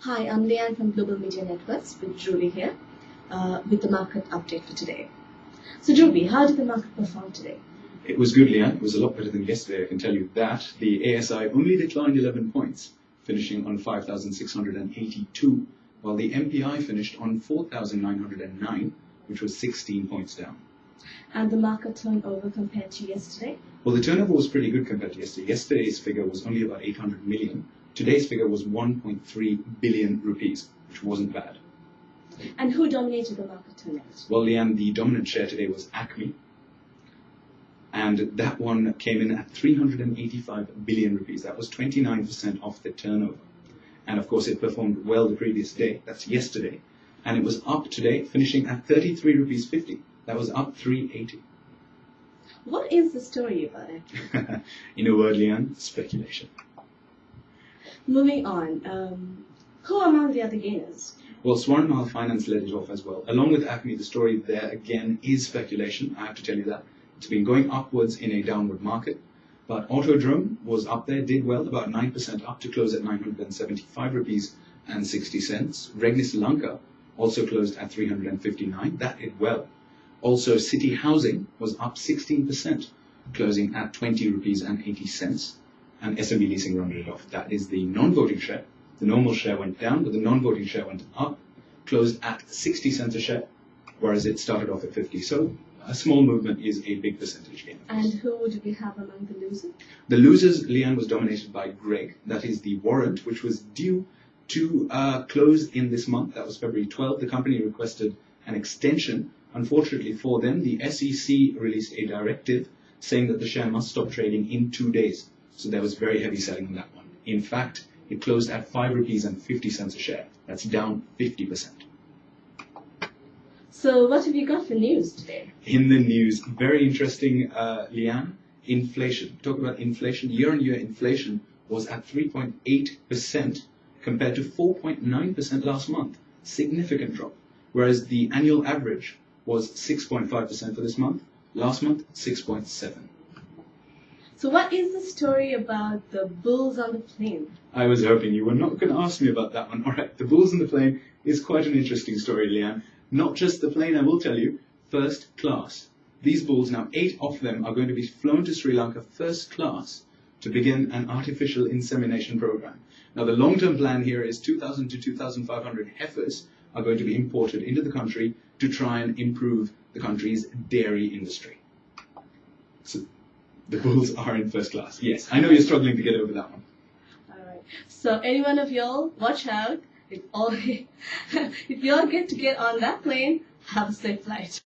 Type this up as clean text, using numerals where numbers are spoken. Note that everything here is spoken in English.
Hi, I'm Leanne from Global Media Networks with Julie here with the market update for today. So Julie, how did the market perform today? It was good, Leanne. It was a lot better than yesterday, I can tell you that. The ASI only declined 11 points, finishing on 5,682, while the MPI finished on 4,909, which was 16 points down. And the market turnover compared to yesterday? Well, the turnover was pretty good compared to yesterday. Yesterday's figure was only about 800 million. Today's figure was 1.3 billion rupees, which wasn't bad. And who dominated the market turnover? Well, Leanne, the dominant share today was Acme, and that one came in at 385 billion rupees. That was 29% off the turnover. And of course, it performed well the previous day. That's yesterday. And it was up today, finishing at 33 rupees 50. That was up 380. What is the story about it? In a word, Leanne, speculation. Moving on, who among the other gainers? Well, Swarnmal Finance led it off as well. Along with Acme, the story there again is speculation. I have to tell you that. It's been going upwards in a downward market. But Autodrome was up there, did well, about 9% up to close at 975 rupees and 60 cents. Regnis Lanka also closed at 359. That did well. Also, City Housing was up 16%, closing at 20 rupees and 80 cents. And SME Leasing rounded it off. That is the non-voting share. The normal share went down, but the non-voting share went up, closed at 60 cents a share, whereas it started off at 50. So a small movement is a big percentage gain. And who do we have among the losers? The losers, Leanne, was dominated by Greg. That is the warrant, which was due to close in this month. That was February 12th. The company requested an extension. Unfortunately for them, the SEC released a directive saying that the share must stop trading in 2 days. So there was very heavy selling on that one. In fact, it closed at 5 rupees and 50 cents a share. That's down 50%. So what have you got for news today? In the news, very interesting, Leanne, inflation. Talk about inflation. Year-on-year inflation was at 3.8% compared to 4.9% last month. Significant drop. Whereas the annual average was 6.5% for this month. Last month, 6.7%. So what is the story about the bulls on the plane? I was hoping you were not going to ask me about that one. All right, the bulls on the plane is quite an interesting story, Leanne. Not just the plane, I will tell you, first class. These bulls, now 8 of them, are going to be flown to Sri Lanka first class to begin an artificial insemination program. Now, the long-term plan here is 2,000 to 2,500 heifers are going to be imported into the country to try and improve the country's dairy industry. So, the bulls are in first class. Yes, I know you're struggling to get over that one. All right. So any one of y'all, watch out. If y'all get on that plane, have a safe flight.